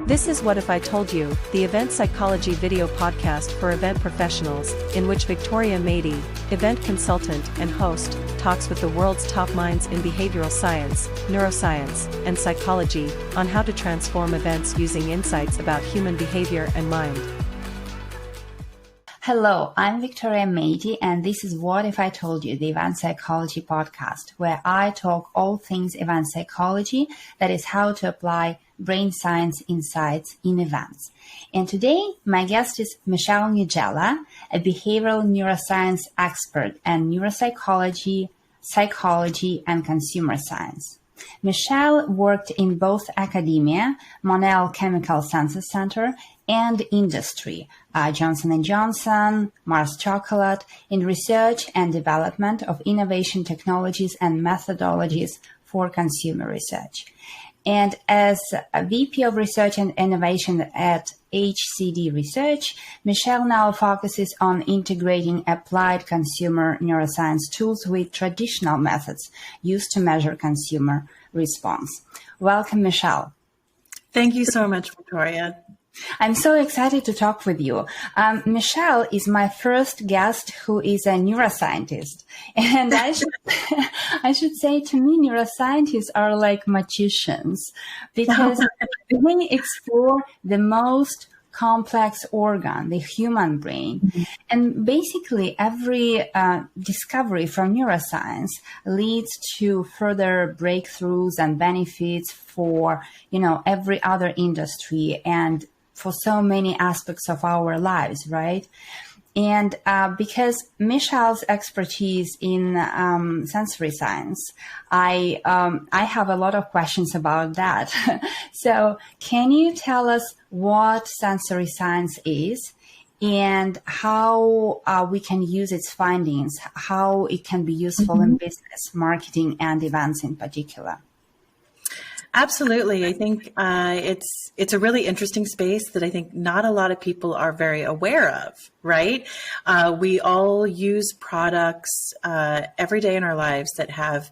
This is What If I Told You, the event psychology video podcast for event professionals, in which Victoria Mady, event consultant and host, talks with the world's top minds in behavioral science, neuroscience, and psychology on how to transform events using insights about human behavior and mind. Hello, I'm Victoria Mady, and this is What If I Told You, the event psychology podcast, where I talk all things event psychology, that is how to apply brain science insights in events. And today, my guest is Michelle Niedziela, a behavioral neuroscience expert and neuropsychology, psychology, and consumer science. Michelle worked in both academia, Monell Chemical Senses Center, and industry, Johnson & Johnson, Mars Chocolate, in research and development of innovation technologies and methodologies for consumer research. And as a VP of Research and Innovation at HCD Research, Michelle now focuses on integrating applied consumer neuroscience tools with traditional methods used to measure consumer response. Welcome, Michelle. Thank you so much, Victoria. I'm so excited to talk with you. Michelle is my first guest who is a neuroscientist. And I should say, to me, neuroscientists are like magicians because they explore the most complex organ, the human brain. Mm-hmm. And basically every discovery from neuroscience leads to further breakthroughs and benefits for, every other industry and for so many aspects of our lives, right? And because Michelle's expertise in sensory science, I have a lot of questions about that. So can you tell us what sensory science is and how we can use its findings, how it can be useful in business, marketing, and events in particular? Absolutely. I think it's a really interesting space that I think not a lot of people are very aware of, right? We all use products every day in our lives that have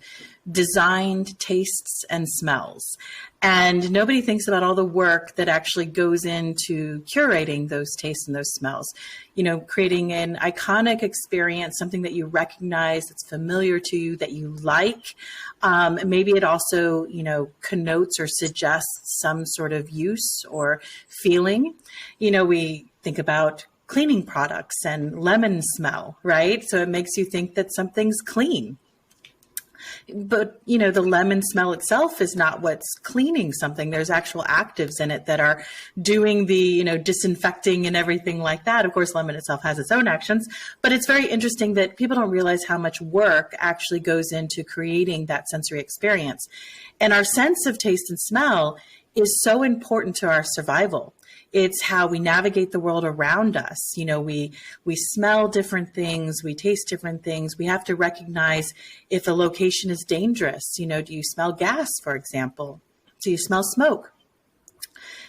designed tastes and smells. And nobody thinks about all the work that actually goes into curating those tastes and those smells. Creating an iconic experience, something that you recognize, that's familiar to you, that you like. Maybe it also, connotes or suggests some sort of use or feeling. We think about cleaning products and lemon smell, right? So it makes you think that something's clean. But, the lemon smell itself is not what's cleaning something. There's actual actives in it that are doing the, disinfecting and everything like that. Of course, lemon itself has its own actions, but it's very interesting that people don't realize how much work actually goes into creating that sensory experience. And our sense of taste and smell is so important to our survival. It's how we navigate the world around us. We smell different things, we taste different things. We have to recognize if a location is dangerous. Do you smell gas, for example? Do you smell smoke?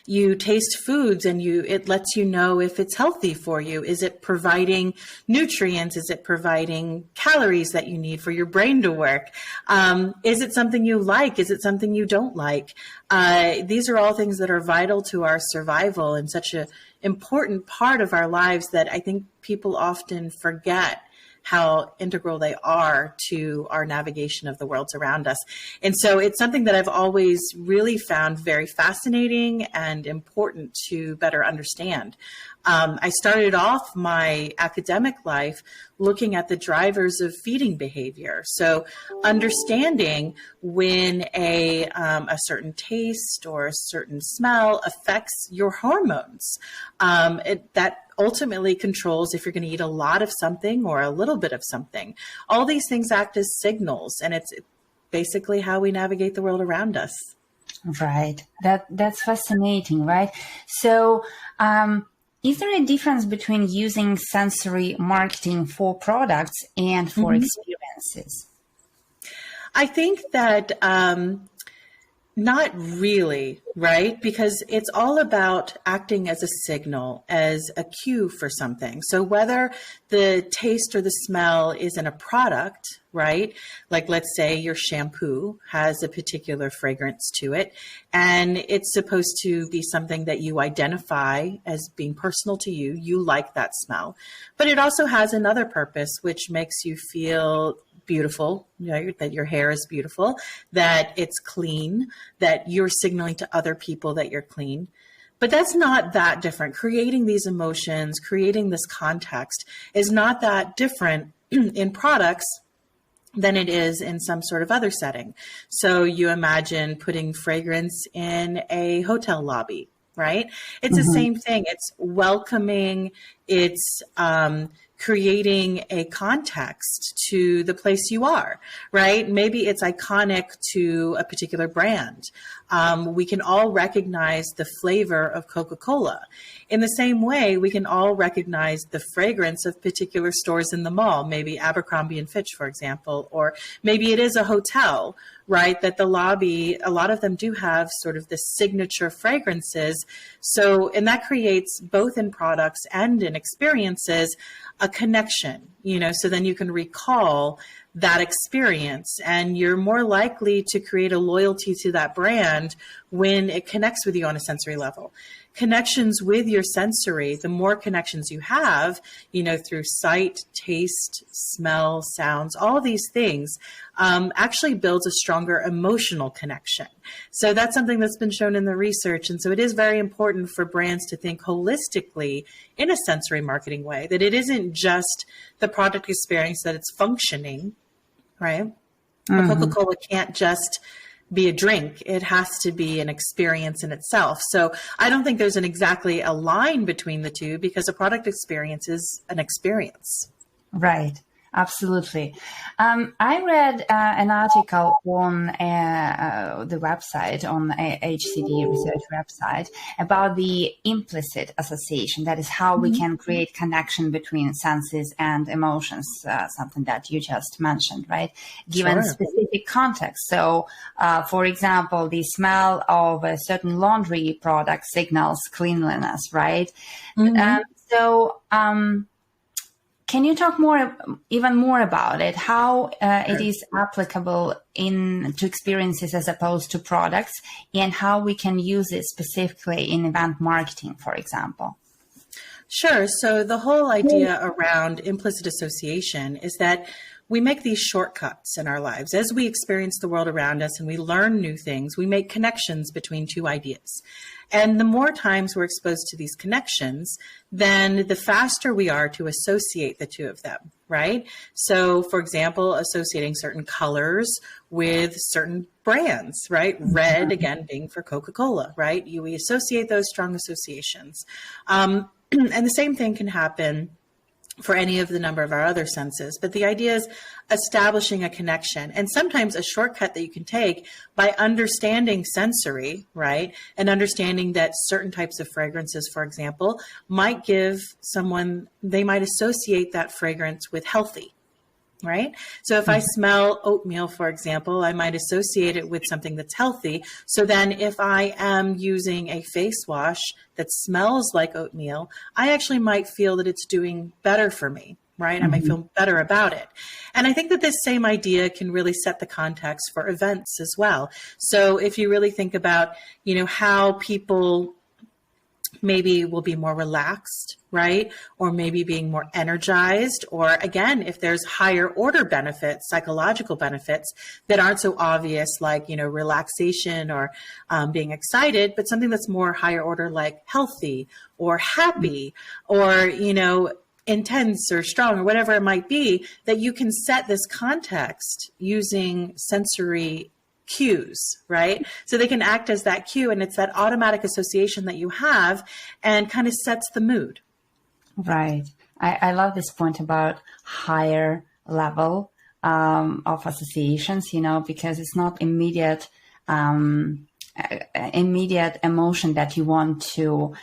You taste foods and it lets you know if it's healthy for you. Is it providing nutrients? Is it providing calories that you need for your brain to work? Is it something you like? Is it something you don't like? These are all things that are vital to our survival and such an important part of our lives that I think people often forget how integral they are to our navigation of the worlds around us. And so it's something that I've always really found very fascinating and important to better understand. I started off my academic life looking at the drivers of feeding behavior. So understanding when a certain taste or a certain smell affects your hormones. That ultimately controls if you're going to eat a lot of something or a little bit of something. All these things act as signals, and it's basically how we navigate the world around us. Right. That's fascinating, right? So, is there a difference between using sensory marketing for products and for experiences? I think that Not really, right? Because it's all about acting as a signal, as a cue for something. So whether the taste or the smell is in a product, right? Like let's say your shampoo has a particular fragrance to it, and it's supposed to be something that you identify as being personal to you. You like that smell, but it also has another purpose, which makes you feel beautiful, that your hair is beautiful, that it's clean, that you're signaling to other people that you're clean. But that's not that different. Creating these emotions, creating this context is not that different in products than it is in some sort of other setting. So you imagine putting fragrance in a hotel lobby, right? It's the same thing. It's welcoming. It's creating a context to the place you are, right? Maybe it's iconic to a particular brand. We can all recognize the flavor of Coca-Cola. In the same way, we can all recognize the fragrance of particular stores in the mall, maybe Abercrombie and Fitch, for example, or maybe it is a hotel, right? That the lobby, a lot of them do have sort of the signature fragrances. So, and that creates both in products and in experiences, a connection, so then you can recall that experience and you're more likely to create a loyalty to that brand when it connects with you on a sensory level. Connections with your sensory, the more connections you have, through sight, taste, smell, sounds, all of these things actually builds a stronger emotional connection. So that's something that's been shown in the research. And so it is very important for brands to think holistically in a sensory marketing way, that it isn't just the product experience, that it's functioning, right? Mm-hmm. Coca-Cola can't just be a drink. It has to be an experience in itself. So I don't think there's exactly a line between the two, because a product experience is an experience. Right. Absolutely. I read an article on the website, on HCD Research website, about the implicit association. That is how we can create connection between senses and emotions, something that you just mentioned, right? Given specific context. So, for example, the smell of a certain laundry product signals cleanliness, right? Can you talk even more about it? How it is applicable to experiences as opposed to products, and how we can use it specifically in event marketing, for example? Sure. So the whole idea around implicit association is that we make these shortcuts in our lives. As we experience the world around us and we learn new things, we make connections between two ideas. And the more times we're exposed to these connections, then the faster we are to associate the two of them, right? So, for example, associating certain colors with certain brands, right? Red, again, being for Coca-Cola, right? We associate those strong associations. And the same thing can happen for any of the number of our other senses. But the idea is establishing a connection, and sometimes a shortcut that you can take by understanding sensory, right? And understanding that certain types of fragrances, for example, might give someone, they might associate that fragrance with healthy, right? So if I smell oatmeal, for example, I might associate it with something that's healthy. So then if I am using a face wash that smells like oatmeal, I actually might feel that it's doing better for me, right? I might feel better about it. And I think that this same idea can really set the context for events as well. So if you really think about, how people maybe will be more relaxed, right? Or maybe being more energized, or again, if there's higher order benefits, psychological benefits that aren't so obvious, like, relaxation or being excited, but something that's more higher order, like healthy or happy or, intense or strong or whatever it might be, that you can set this context using sensory cues, right? So they can act as that cue, and it's that automatic association that you have and kind of sets the mood. Right. I love this point about higher level of associations, because it's not immediate emotion that you want to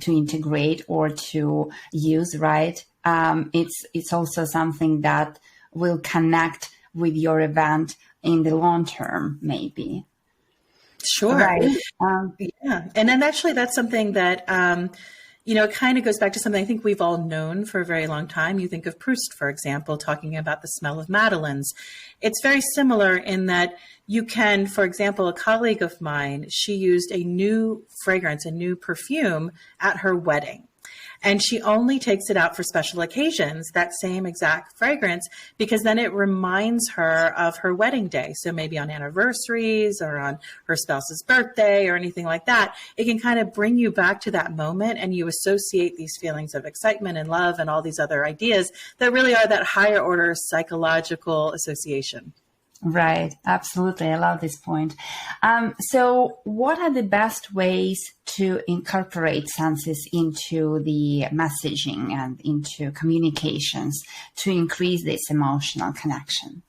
integrate or to use, right? It's also something that will connect with your event in the long term, maybe. Sure. Right. Yeah. And then actually that's something that, it kind of goes back to something I think we've all known for a very long time. You think of Proust, for example, talking about the smell of madeleines. It's very similar in that you can, for example, a colleague of mine, she used a new fragrance, a new perfume at her wedding. And she only takes it out for special occasions, that same exact fragrance, because then it reminds her of her wedding day. So maybe on anniversaries or on her spouse's birthday or anything like that, it can kind of bring you back to that moment, and you associate these feelings of excitement and love and all these other ideas that really are that higher order psychological association. Right. Absolutely. I love this point. So what are the best ways to incorporate senses into the messaging and into communications to increase this emotional connection?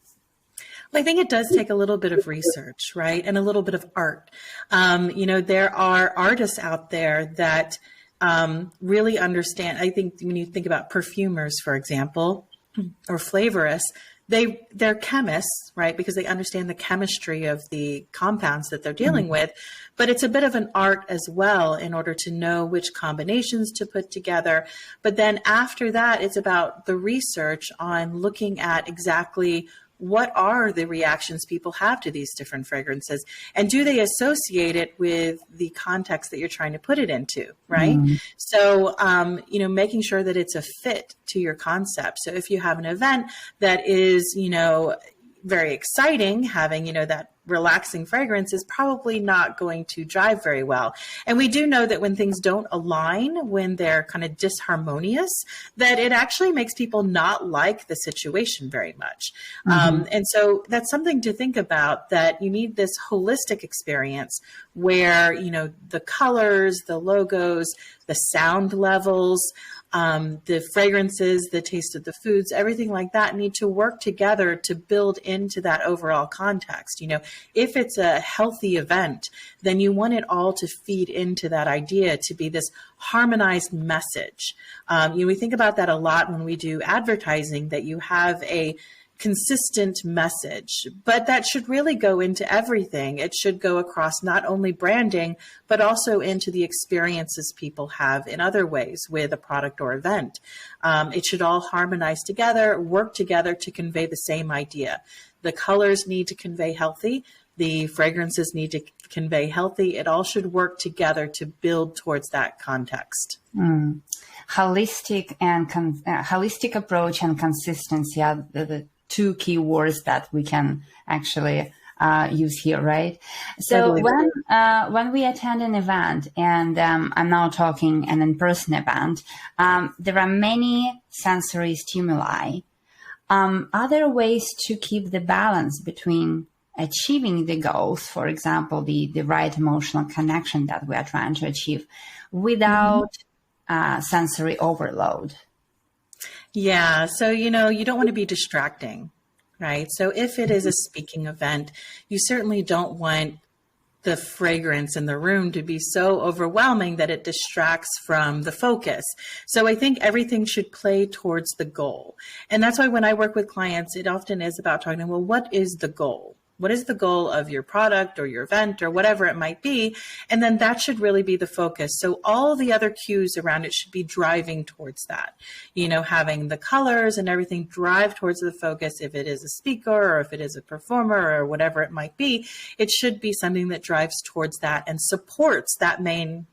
Well, I think it does take a little bit of research, right? And a little bit of art. There are artists out there that really understand. I think when you think about perfumers, for example, or flavorists, they're chemists, right? Because they understand the chemistry of the compounds that they're dealing with, but it's a bit of an art as well in order to know which combinations to put together. But then after that, it's about the research on looking at exactly what are the reactions people have to these different fragrances, and do they associate it with the context that you're trying to put it into, right? So, making sure that it's a fit to your concept. So if you have an event that is, very exciting, having, that relaxing fragrance is probably not going to drive very well. And we do know that when things don't align, when they're kind of disharmonious, that it actually makes people not like the situation very much. And so that's something to think about, that you need this holistic experience where, the colors, the logos, the sound levels, the fragrances, the taste of the foods, everything like that need to work together to build into that overall context. If it's a healthy event, then you want it all to feed into that idea to be this harmonized message. We think about that a lot when we do advertising, that you have a consistent message, but that should really go into everything. It should go across not only branding, but also into the experiences people have in other ways with a product or event. It should all harmonize together, work together to convey the same idea. The colors need to convey healthy. The fragrances need to convey healthy. It all should work together to build towards that context. Holistic and holistic approach and consistency are the two key words that we can actually use here, right? So when we attend an event, and I'm now talking an in-person event, there are many sensory stimuli. Are there ways to keep the balance between achieving the goals, for example, the right emotional connection that we are trying to achieve, without sensory overload? Yeah. So, you don't want to be distracting, right? So if it is a speaking event, you certainly don't want the fragrance in the room to be so overwhelming that it distracts from the focus. So I think everything should play towards the goal. And that's why when I work with clients, it often is about talking, well, what is the goal? What is the goal of your product or your event or whatever it might be? And then that should really be the focus. So all the other cues around it should be driving towards that. Having the colors and everything drive towards the focus. If it is a speaker or if it is a performer or whatever it might be, it should be something that drives towards that and supports that main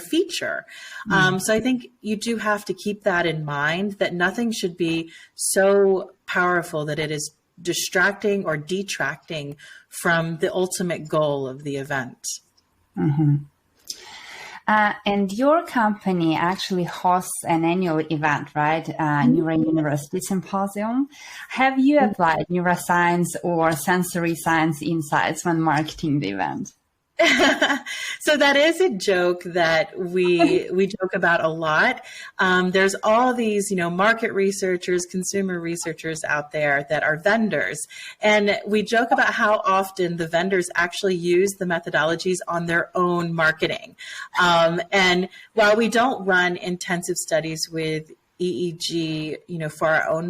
feature. So I think you do have to keep that in mind, that nothing should be so powerful that it is distracting or detracting from the ultimate goal of the event. And your company actually hosts an annual event, right? Neuro University Symposium. Have you applied neuroscience or sensory science insights when marketing the event? So that is a joke that we joke about a lot. There's all these, market researchers, consumer researchers out there that are vendors. And we joke about how often the vendors actually use the methodologies on their own marketing. And while we don't run intensive studies with EEG, for our own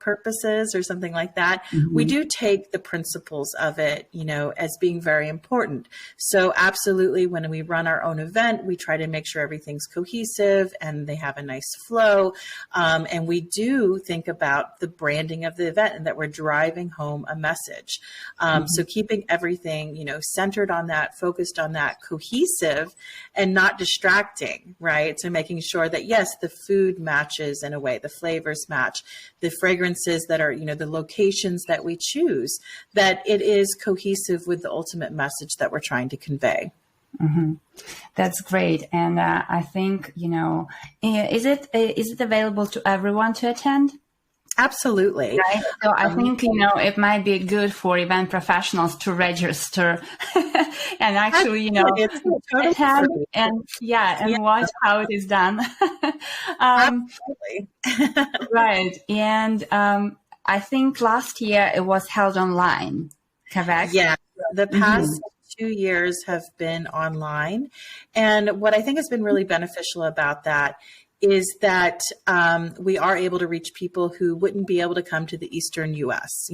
purposes or something like that, we do take the principles of it, as being very important. So absolutely, when we run our own event, we try to make sure everything's cohesive and they have a nice flow. And we do think about the branding of the event and that we're driving home a message. So keeping everything, centered on that, focused on that, cohesive and not distracting, right? So making sure that, yes, the food matches in a way, the flavors match, the fragrances that are, the locations that we choose, that it is cohesive with the ultimate message that we're trying to convey. That's great. And I think, is it available to everyone to attend? Absolutely. Right. So I think, it might be good for event professionals to register and actually, attend and watch how it is done. Absolutely. Right. And I think last year it was held online, correct? Yeah. The past 2 years have been online. And what I think has been really beneficial about that is that we are able to reach people who wouldn't be able to come to the Eastern U.S.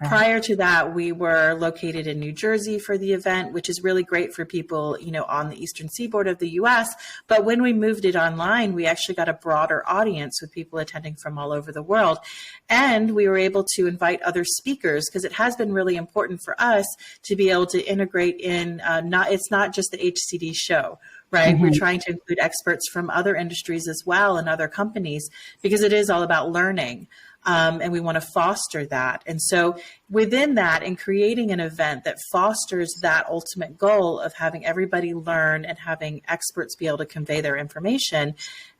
Prior to that, we were located in New Jersey for the event, which is really great for people, on the eastern seaboard of the U.S. But when we moved it online, we actually got a broader audience with people attending from all over the world. And we were able to invite other speakers because it has been really important for us to be able to integrate in, it's not just the HCD show. Right. We're trying to include experts from other industries as well and other companies because it is all about learning. And we want to foster that. And so within that, in creating an event that fosters that ultimate goal of having everybody learn and having experts be able to convey their information,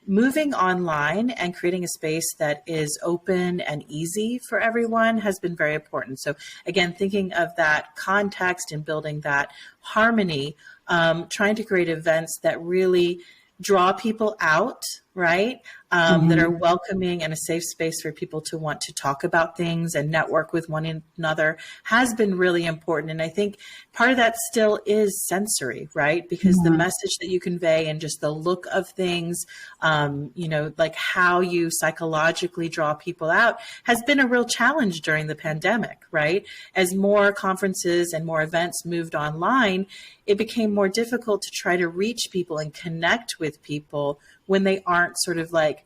moving online and creating a space that is open and easy for everyone has been very important. So again, thinking of that context and building that harmony, trying to create events that really draw people out, right? That are welcoming and a safe space for people to want to talk about things and network with one another has been really important. And I think part of that still is sensory, right? Because the message that you convey and just the look of things, like how you psychologically draw people out has been a real challenge during the pandemic, right? As more conferences and more events moved online, it became more difficult to try to reach people and connect with people when they aren't sort of like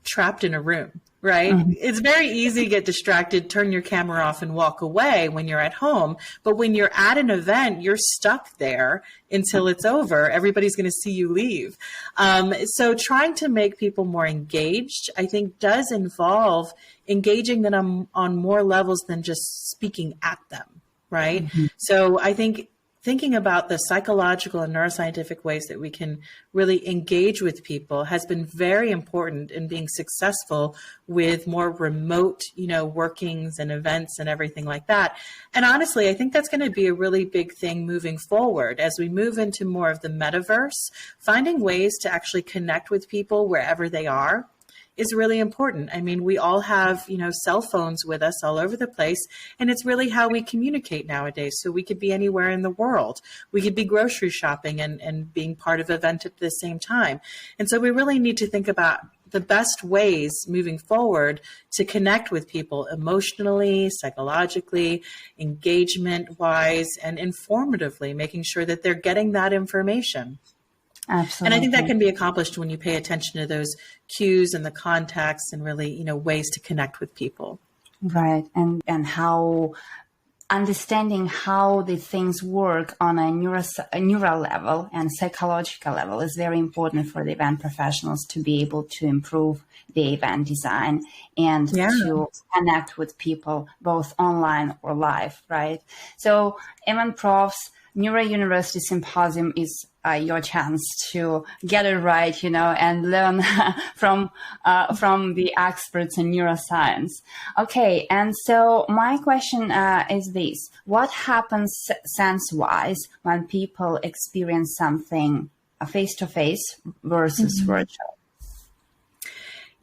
trapped in a room, right? It's very easy to get distracted, turn your camera off and walk away when you're at home. But when you're at an event, you're stuck there until it's over. Everybody's going to see you leave. So trying to make people more engaged, I think does involve engaging them on more levels than just speaking at them, right? So I think thinking about the psychological and neuroscientific ways that we can really engage with people has been very important in being successful with more remote, workings and events and everything like that. And honestly, I think that's going to be a really big thing moving forward as we move into more of the metaverse. Finding ways to actually connect with people wherever they are is really important. I mean, we all have, cell phones with us all over the place, and it's really how we communicate nowadays. So we could be anywhere in the world. We could be grocery shopping and being part of an event at the same time. And so we really need to think about the best ways moving forward to connect with people emotionally, psychologically, engagement-wise, and informatively, making sure that they're getting that information. Absolutely. And I think that can be accomplished when you pay attention to those cues and the context and really, ways to connect with people. Right. And how understanding how the things work on a neural level and psychological level is very important for the event professionals to be able to improve the event design and to connect with people both online or live, right? So event profs, Neuro University Symposium is your chance to get it right, and learn from the experts in neuroscience. Okay, and so my question is this: what happens sense-wise when people experience something face-to-face versus virtual?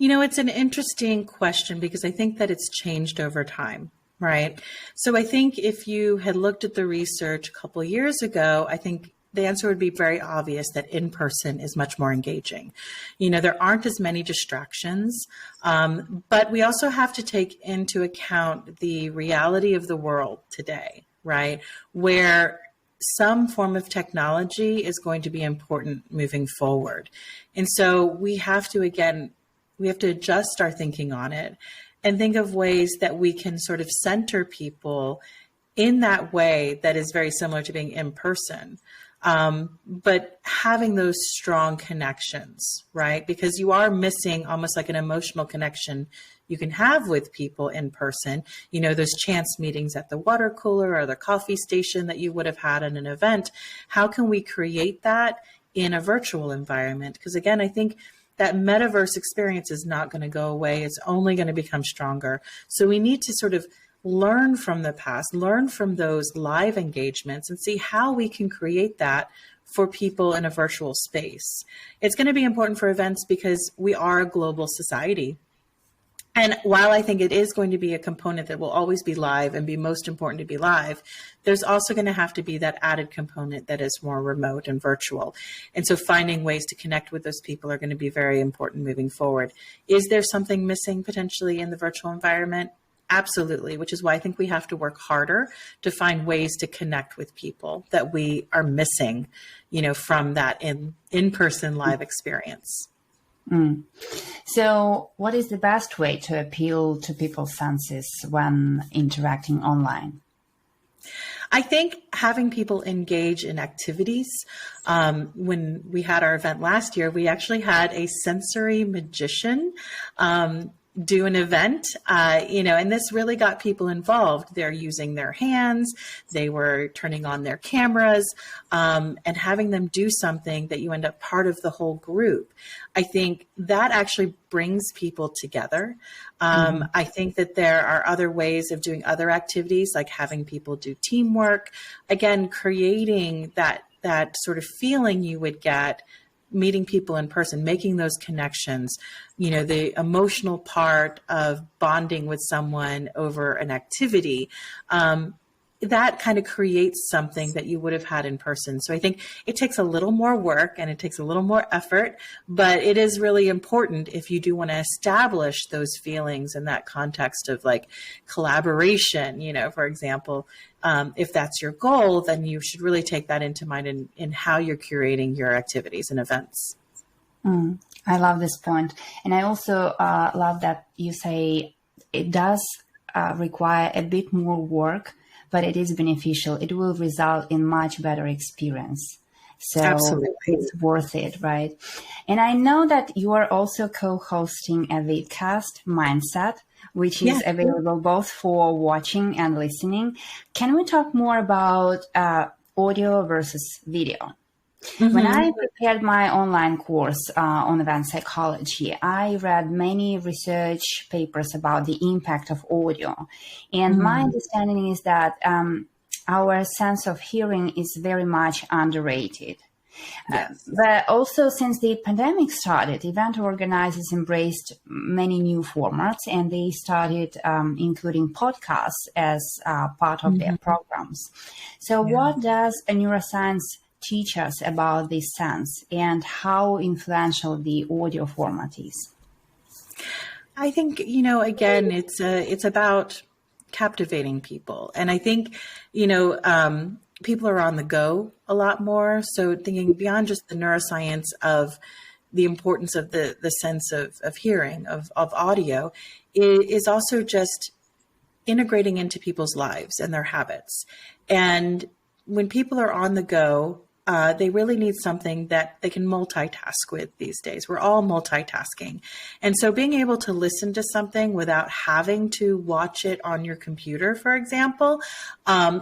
It's an interesting question because I think that it's changed over time. Right. So I think if you had looked at the research a couple of years ago, I think the answer would be very obvious that in person is much more engaging. There aren't as many distractions, but we also have to take into account the reality of the world today, right? Where some form of technology is going to be important moving forward. And so we have to adjust our thinking on it and think of ways that we can sort of center people in that way that is very similar to being in person. But having those strong connections, right? Because you are missing almost like an emotional connection you can have with people in person, those chance meetings at the water cooler or the coffee station that you would have had in an event. How can we create that in a virtual environment? Because again, I think that metaverse experience is not going to go away. It's only going to become stronger. So we need to sort of learn from the past, learn from those live engagements and see how we can create that for people in a virtual space. It's going to be important for events because we are a global society. And while I think it is going to be a component that will always be live and be most important to be live, there's also going to have to be that added component that is more remote and virtual. And so finding ways to connect with those people are going to be very important moving forward. Is there something missing potentially in the virtual environment? Absolutely, which is why I think we have to work harder to find ways to connect with people that we are missing, from that in-person live experience. So what is the best way to appeal to people's senses when interacting online? I think having people engage in activities. When we had our event last year, we actually had a sensory magician do an event, and this really got people involved. They're using their hands, they were turning on their cameras, and having them do something that you end up part of the whole group. I think that actually brings people together. I think that there are other ways of doing other activities, like having people do teamwork, again, creating that sort of feeling you would get meeting people in person, making those connections, the emotional part of bonding with someone over an activity, that kind of creates something that you would have had in person. So I think it takes a little more work and it takes a little more effort, but it is really important if you do want to establish those feelings in that context of like collaboration, for example. If that's your goal, then you should really take that into mind in how you're curating your activities and events. I love this point. And I also love that you say it does require a bit more work, but it is beneficial. It will result in much better experience. So Absolutely. It's worth it, right? And I know that you are also co-hosting a vidcast, Mindset, which is available both for watching and listening. Can we talk more about audio versus video? Mm-hmm. When I prepared my online course on event psychology, I read many research papers about the impact of audio. And my understanding is that our sense of hearing is very much underrated. Yes. But also since the pandemic started, event organizers embraced many new formats and they started including podcasts as part of their programs. So what does a neuroscience teach us about this sense and how influential the audio format is? I think, again, it's about captivating people. And I think, people are on the go a lot more. So thinking beyond just the neuroscience of the importance of the sense of hearing, of audio, is also just integrating into people's lives and their habits. And when people are on the go, they really need something that they can multitask with these days. We're all multitasking. And so being able to listen to something without having to watch it on your computer, for example,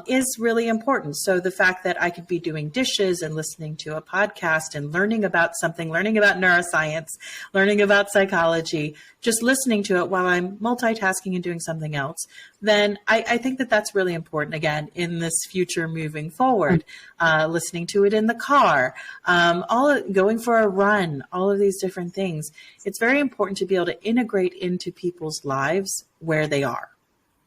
is really important. So the fact that I could be doing dishes and listening to a podcast and learning about something, learning about neuroscience, learning about psychology, just listening to it while I'm multitasking and doing something else, then I think that that's really important, again, in this future moving forward, listening to it in the car, going for a run, all of these different things. It's very important to be able to integrate into people's lives where they are.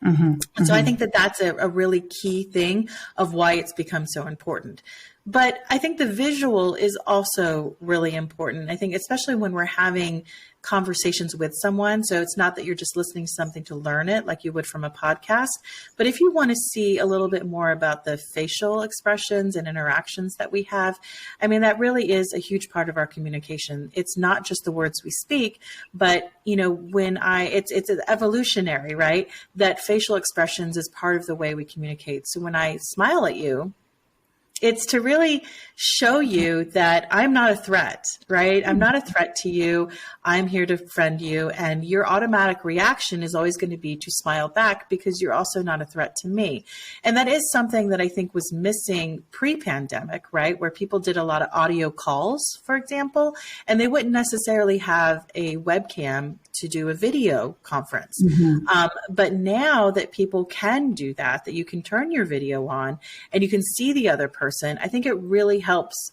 And so I think that that's a really key thing of why it's become so important. But I think the visual is also really important. I think especially when we're having conversations with someone. So it's not that you're just listening to something to learn it like you would from a podcast. But if you want to see a little bit more about the facial expressions and interactions that we have, I mean, that really is a huge part of our communication. It's not just the words we speak, but it's evolutionary, right? That facial expressions is part of the way we communicate. So when I smile at you, it's to really show you that I'm not a threat, right? I'm not a threat to you. I'm here to friend you. And your automatic reaction is always going to be to smile back because you're also not a threat to me. And that is something that I think was missing pre-pandemic, right? Where people did a lot of audio calls, for example, and they wouldn't necessarily have a webcam to do a video conference. But now that people can do that you can turn your video on and you can see the other person, I think it really helps,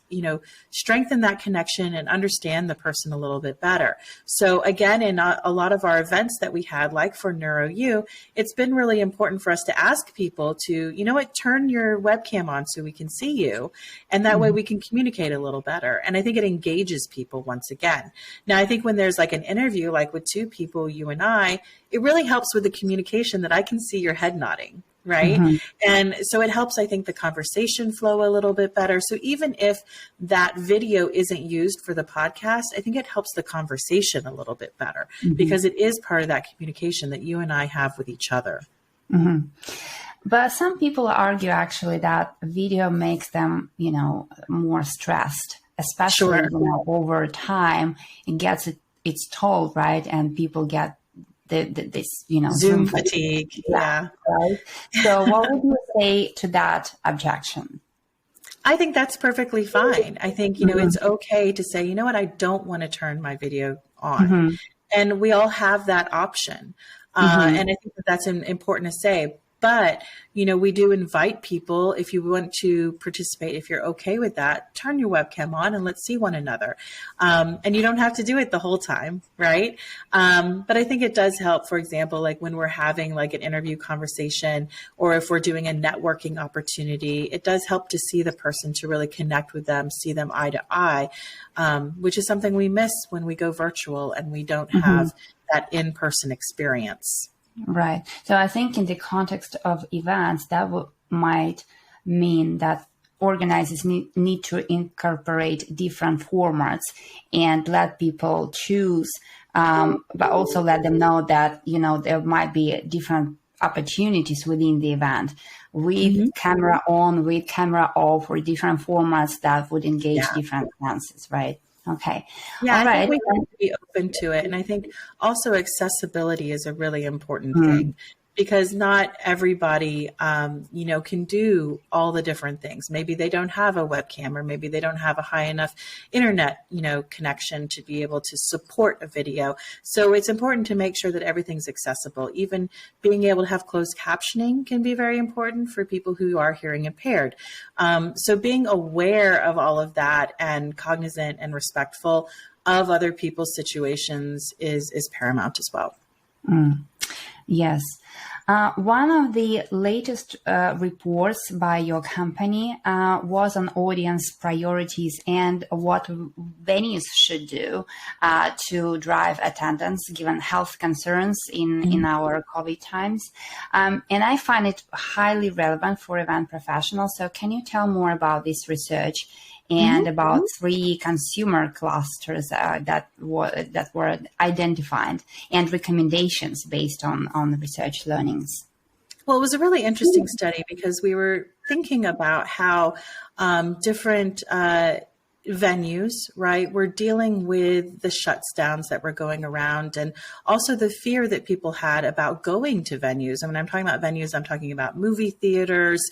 strengthen that connection and understand the person a little bit better. So again, in a lot of our events that we had, like for NeuroU, it's been really important for us to ask people to, turn your webcam on so we can see you. And that way we can communicate a little better. And I think it engages people once again. Now, I think when there's like an interview, like with two people, you and I, it really helps with the communication that I can see your head nodding, right? And so it helps, I think, the conversation flow a little bit better. So even if that video isn't used for the podcast, I think it helps the conversation a little bit better because it is part of that communication that you and I have with each other. But some people argue actually that video makes them, more stressed, especially over time. It gets its toll, right? And people get this, Zoom fatigue. Yeah. Right. So what would you say to that objection? I think that's perfectly fine. I think, it's okay to say, I don't want to turn my video on. And we all have that option. And I think that's important to say. But, we do invite people, if you want to participate, if you're okay with that, turn your webcam on and let's see one another. And you don't have to do it the whole time, right? But I think it does help, for example, like when we're having like an interview conversation or if we're doing a networking opportunity, it does help to see the person, to really connect with them, see them eye to eye, which is something we miss when we go virtual and we don't have that in-person experience. Right. So I think in the context of events, that might mean that organizers need to incorporate different formats and let people choose, but also let them know that, there might be different opportunities within the event with camera on, with camera off, or different formats that would engage different senses, right? Okay. Yeah, I think we have to be open to it. And I think also accessibility is a really important thing because not everybody, can do all the different things. Maybe they don't have a webcam or maybe they don't have a high enough internet, connection to be able to support a video. So it's important to make sure that everything's accessible. Even being able to have closed captioning can be very important for people who are hearing impaired. So being aware of all of that and cognizant and respectful of other people's situations is paramount as well. Yes. One of the latest reports by your company was on audience priorities and what venues should do to drive attendance given health concerns in our COVID times. And I find it highly relevant for event professionals. So can you tell more about this research and about 3 consumer clusters that were identified and recommendations based on the research learnings? Well, it was a really interesting study because we were thinking about how different venues, right, were dealing with the shutdowns that were going around and also the fear that people had about going to venues. And when I'm talking about venues, I'm talking about movie theaters,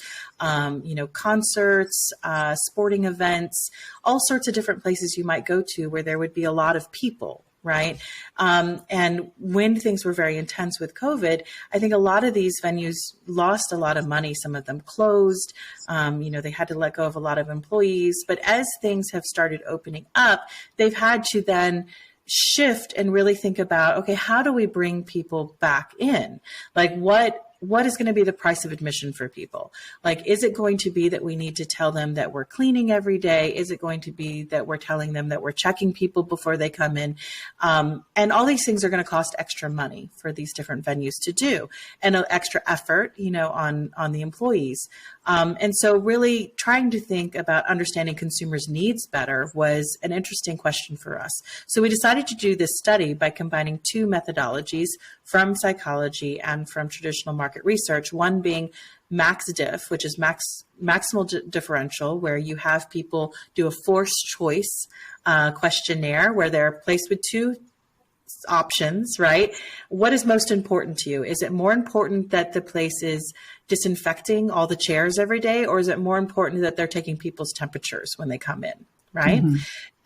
concerts, sporting events, all sorts of different places you might go to where there would be a lot of people. Right. And when things were very intense with COVID, I think a lot of these venues lost a lot of money. Some of them closed. They had to let go of a lot of employees. But as things have started opening up, they've had to then shift and really think about, okay, how do we bring people back in? Like what what is going to be the price of admission for people? Like, is it going to be that we need to tell them that we're cleaning every day? Is it going to be that we're telling them that we're checking people before they come in? And all these things are going to cost extra money for these different venues to do, and an extra effort, on the employees. And so really trying to think about understanding consumers' needs better was an interesting question for us. So we decided to do this study by combining two methodologies from psychology and from traditional market research, one being MaxDiff, which is maximal differential, where you have people do a forced choice questionnaire where they're placed with two options, right? What is most important to you? Is it more important that the place is disinfecting all the chairs every day, or is it more important that they're taking people's temperatures when they come in, right?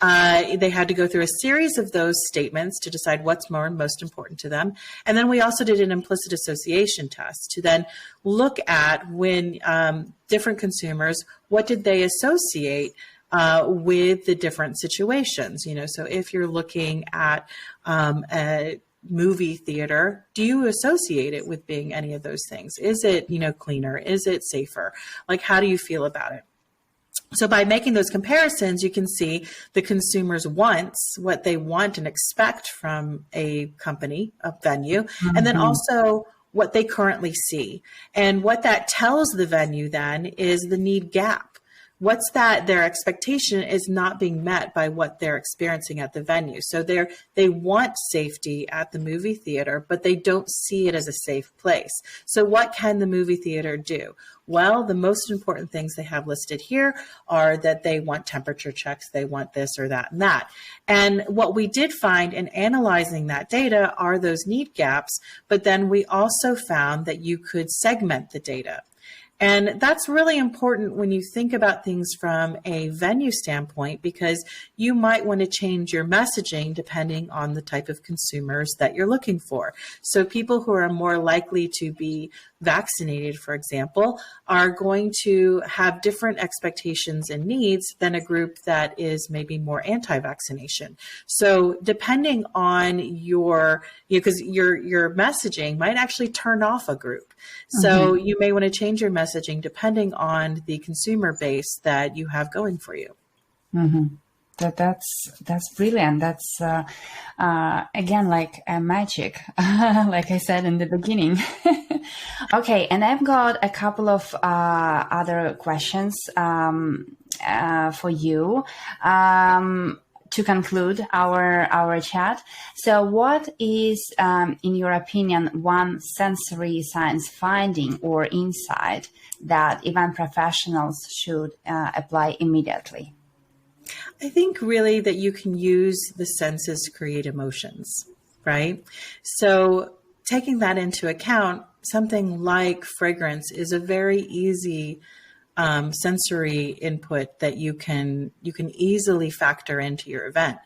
They had to go through a series of those statements to decide what's most important to them. And then we also did an implicit association test to then look at when different consumers, what did they associate with the different situations? So if you're looking at a movie theater, do you associate it with being any of those things? Is it, cleaner? Is it safer? Like, how do you feel about it? So by making those comparisons, you can see the consumers' wants, what they want and expect from a company, a venue, and then also what they currently see. And what that tells the venue then is the need gap. What's that their expectation is not being met by what they're experiencing at the venue. So they want safety at the movie theater, but they don't see it as a safe place. So what can the movie theater do? Well, the most important things they have listed here are that they want temperature checks, they want this or that and that. And what we did find in analyzing that data are those need gaps, but then we also found that you could segment the data. And that's really important when you think about things from a venue standpoint, because you might want to change your messaging depending on the type of consumers that you're looking for. So people who are more likely to be vaccinated, for example, are going to have different expectations and needs than a group that is maybe more anti-vaccination. So depending on because your messaging might actually turn off a group. So you may want to change your messaging depending on the consumer base that you have going for you. That's brilliant. That's again like a magic, like I said in the beginning. Okay, and I've got a couple of other questions for you to conclude our chat. So, what is, in your opinion, one sensory science finding or insight that event professionals should apply immediately? I think really that you can use the senses to create emotions, right? So taking that into account, something like fragrance is a very easy sensory input that you can easily factor into your event.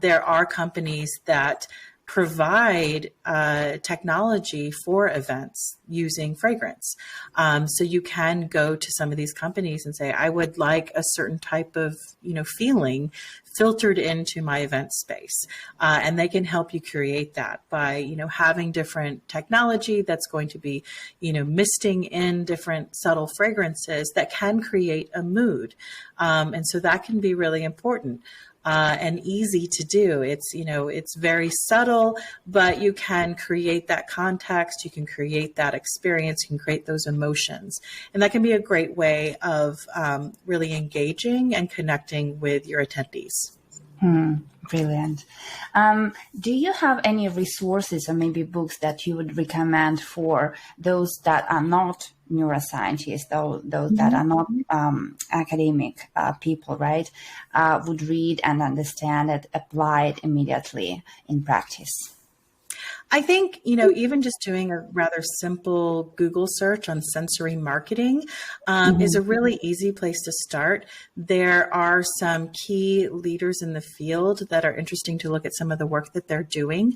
There are companies that provide technology for events using fragrance. So you can go to some of these companies and say, I would like a certain type of, feeling filtered into my event space. And they can help you create that by, having different technology that's going to be, misting in different subtle fragrances that can create a mood. And so that can be really important. And easy to do. It's very subtle, but you can create that context, you can create that experience, you can create those emotions. And that can be a great way of really engaging and connecting with your attendees. Brilliant. Do you have any resources or maybe books that you would recommend for those that are not neuroscientists, those that are not academic people, right, would read and understand it, apply it immediately in practice? I think, even just doing a rather simple Google search on sensory marketing is a really easy place to start. There are some key leaders in the field that are interesting to look at some of the work that they're doing.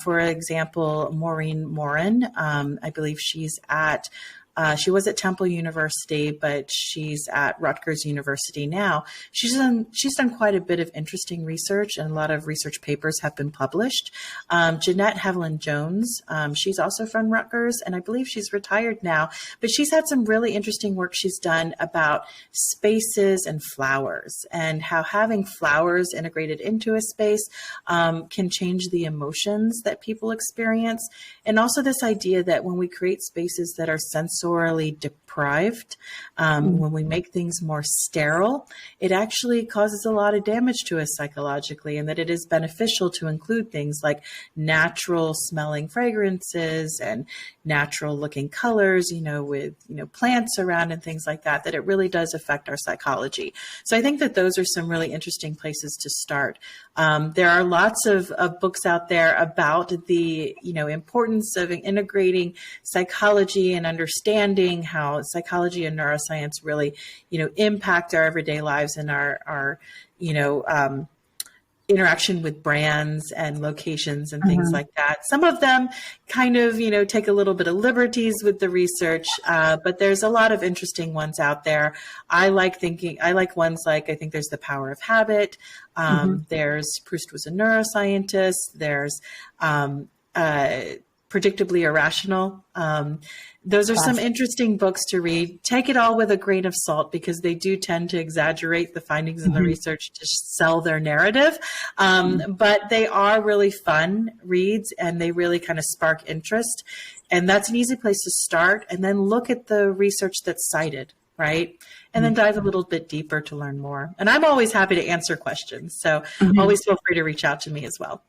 For example, Maureen Morin, I believe she's at She was at Temple University, but she's at Rutgers University now. She's done quite a bit of interesting research, and a lot of research papers have been published. Jeanette Haviland-Jones, she's also from Rutgers, and I believe she's retired now, but she's had some really interesting work she's done about spaces and flowers, and how having flowers integrated into a space can change the emotions that people experience. And also this idea that when we create spaces that are sensorily deprived, when we make things more sterile, it actually causes a lot of damage to us psychologically, and that it is beneficial to include things like natural smelling fragrances and natural looking colors, with, plants around and things like that, that it really does affect our psychology. So I think that those are some really interesting places to start. There are lots of books out there about the, importance of integrating psychology and understanding how psychology and neuroscience really, impact our everyday lives and our interaction with brands and locations and things like that. Some of them kind of, take a little bit of liberties with the research, but there's a lot of interesting ones out there. I like ones like, I think there's The Power of Habit. There's Proust Was a Neuroscientist. There's Predictably Irrational. Those are some interesting books to read. Take it all with a grain of salt, because they do tend to exaggerate the findings in the research to sell their narrative. But they are really fun reads, and they really kind of spark interest. And that's an easy place to start. And then look at the research that's cited, right? And then dive a little bit deeper to learn more. And I'm always happy to answer questions. So always feel free to reach out to me as well.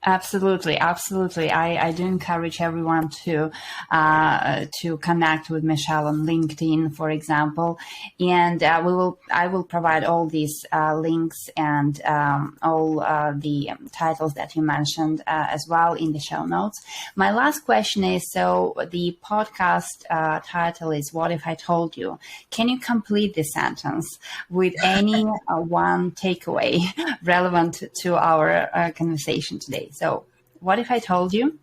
Absolutely. I do encourage everyone to connect with Michelle on LinkedIn, for example, and I will provide all these links and all the titles that you mentioned as well in the show notes. My last question is: so the podcast title is "What If I Told You?" Can you complete this sentence with any one takeaway relevant to our conversation today? So, what if I told you?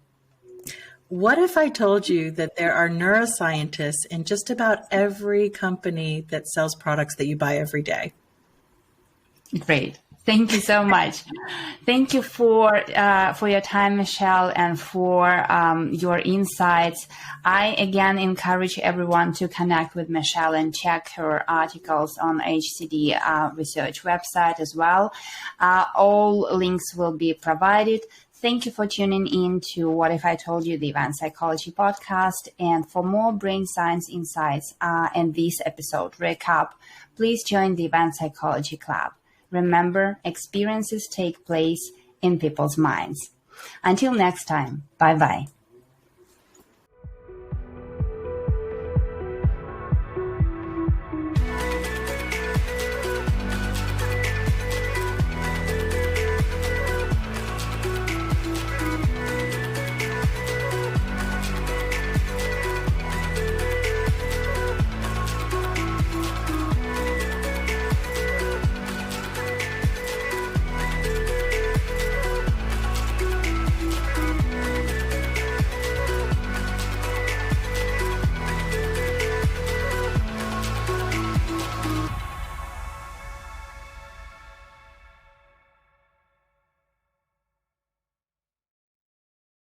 What if I told you that there are neuroscientists in just about every company that sells products that you buy every day? Great. Thank you so much. Thank you for your time, Michelle, and for your insights. I, again, encourage everyone to connect with Michelle and check her articles on HCD Research website as well. All links will be provided. Thank you for tuning in to What If I Told You, the Advanced Psychology podcast. And for more brain science insights and this episode recap, please join the Advanced Psychology Club. Remember, experiences take place in people's minds. Until next time, bye-bye.